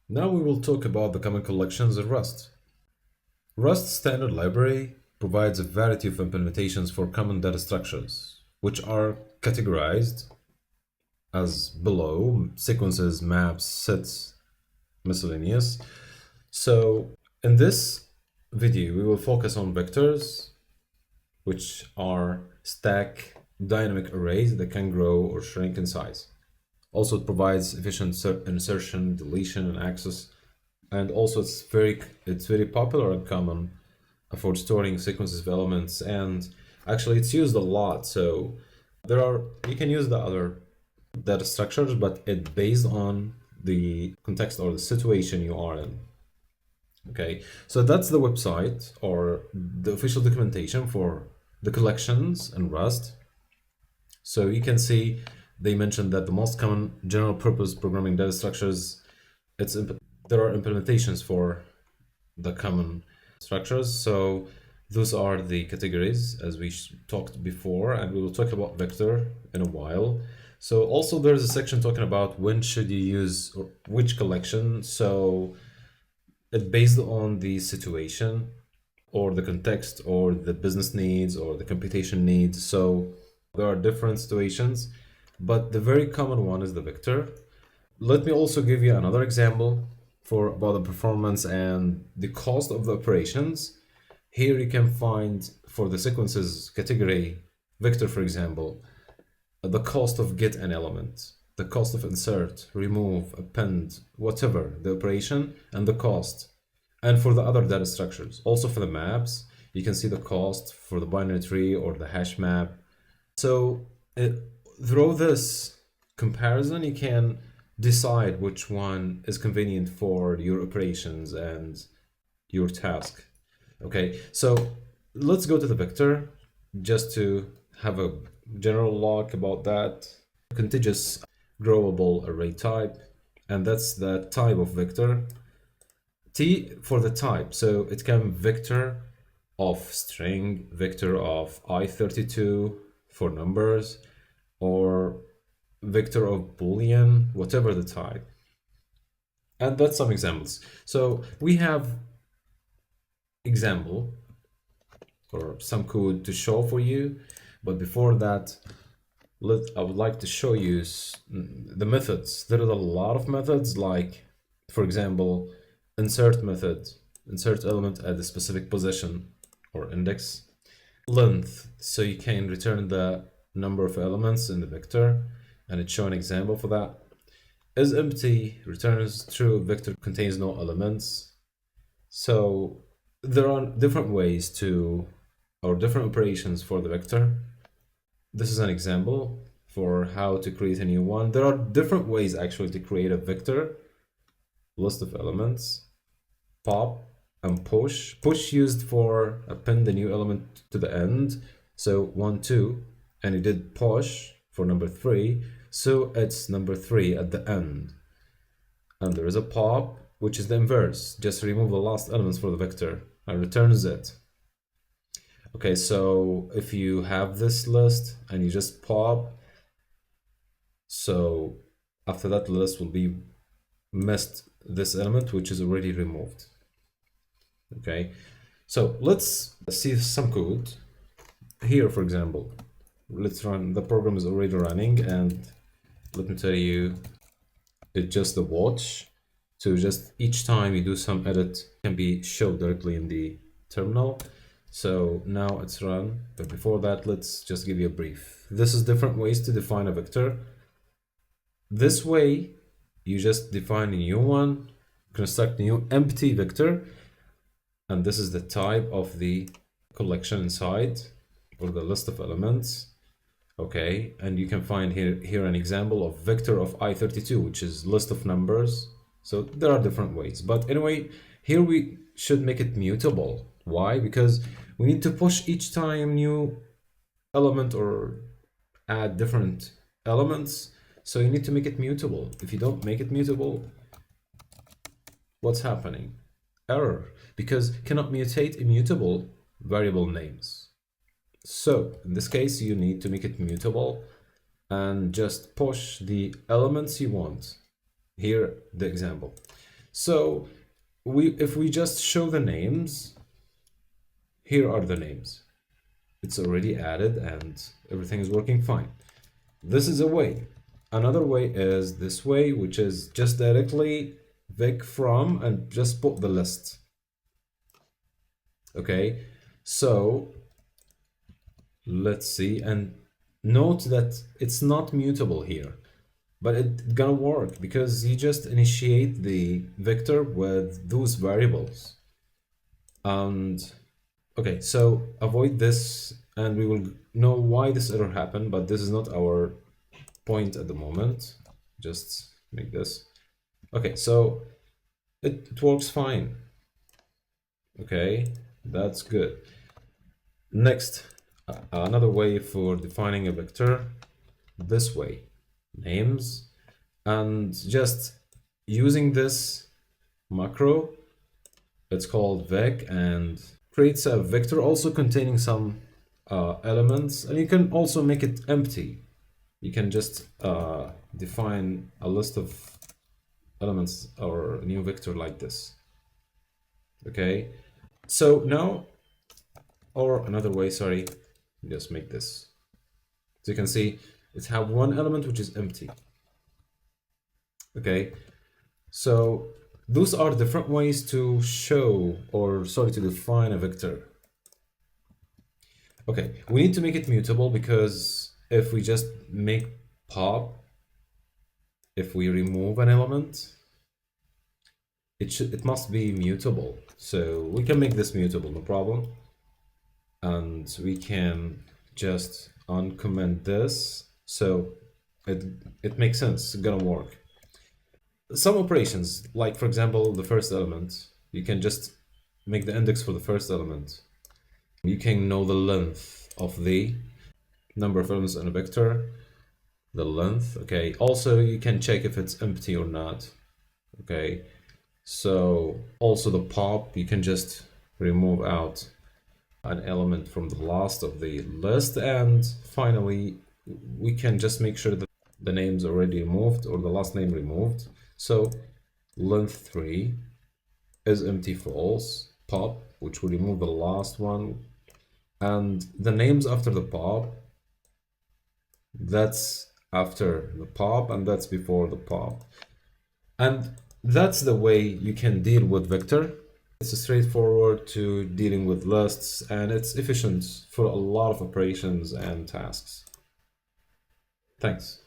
Now we will talk about the common collections in Rust. Rust standard library provides a variety of implementations for common data structures, which are categorized as below: sequences, maps, sets, miscellaneous. So in this video, we will focus on vectors, which are stack dynamic arrays that can grow or shrink in size. Also, it provides efficient insertion, deletion, and access. And also, it's very popular and common for storing sequences of elements. And actually, it's used a lot. So you can use the other data structures, but it's based on the context or the situation you are in. Okay, so that's the website or the official documentation for the collections in Rust. So you can see they mentioned that the most common general purpose programming data structures, there are implementations for the common structures. So those are the categories as we talked before, and we will talk about vector in a while. So also there's a section talking about when should you use or which collection. So it's based on the situation or the context or the business needs or the computation needs. So there are different situations, but the very common one is the vector. Let me also give you another example for about the performance and the cost of the operations. Here you can find for the sequences category vector, for example, the cost of get an element, the cost of insert, remove, append, whatever the operation, and the cost. And for the other data structures, also for the maps, you can see the cost for the binary tree or the hash map. So through this comparison, you can decide which one is convenient for your operations and your task. Okay, so let's go to the vector just to have a general look about that. Contiguous growable array type, and that's the type of vector. T for the type, so it can vector of string, vector of i32 for numbers, or vector of boolean, whatever the type. And that's some examples. So we have example or some code to show for you, but before that, I would like to show you the methods. There are a lot of methods, like for example, insert method, insert element at a specific position or index. Length, so you can return the number of elements in the vector, and it's show an example for that. Is empty, returns true, vector contains no elements. So there are different ways to, or different operations for the vector. This is an example for how to create a new one. There are different ways actually to create a vector. List of elements, pop and push. Push used for append the new element to the end. So 1, 2, and you did push for number 3. So it's number 3 at the end. And there is a pop, which is the inverse. Just remove the last elements for the vector and returns it. Okay, so if you have this list and you just pop, so after that list will be missed this element, which is already removed. Okay, so let's see some code here. For example, let's run, the program is already running, and let me tell you, it's just a watch. So just each time you do some edit can be shown directly in the terminal. So now it's run, but before that, let's just give you a brief. This is different ways to define a vector. This way, you just define a new one, construct a new empty vector, and this is the type of the collection inside, or the list of elements. Okay, and you can find here an example of vector of i32, which is list of numbers. So there are different ways, but anyway, here we should make it mutable. Why? Because we need to push each time new element or add different elements. So you need to make it mutable. If you don't make it mutable, what's happening? Error, because cannot mutate immutable variable names. So in this case, you need to make it mutable and just push the elements you want. Here, the example. So if we just show the names, here are the names. It's already added and everything is working fine. This is a way. Another way is this way, which is just directly Vic from and just put the list. Okay, so let's see, and note that it's not mutable here, but it's gonna work because you just initiate the vector with those variables. And okay, so avoid this and we will know why this error happened, but this is not our point at the moment. Just make this. Okay, so it works fine. Okay, that's good. Next, another way for defining a vector, this way, names, and just using this macro, it's called vec, and creates a vector also containing some elements, and you can also make it empty. You can just define a list of elements or a new vector like this. Okay, so now, or another way, sorry, just make this. So you can see it have one element which is empty. Okay, so those are different ways to show, or sorry, to define a vector. Okay, we need to make it mutable because if we just make pop, if we remove an element, it must be mutable. So we can make this mutable, no problem. And we can just uncomment this, so it makes sense, it's gonna work. Some operations, like for example the first element, you can just make the index for the first element. You can know the length of the number of elements in a vector, the length. Okay, also you can check if it's empty or not. Okay, so also the pop, you can just remove out an element from the last of the list, and finally we can just make sure that the name's already removed or the last name removed. So length 3 is empty false, pop, which will remove the last one, and the names after the pop, that's after the pop and that's before the pop. And that's the way you can deal with vector. It's straightforward to dealing with lists, and it's efficient for a lot of operations and tasks. Thanks.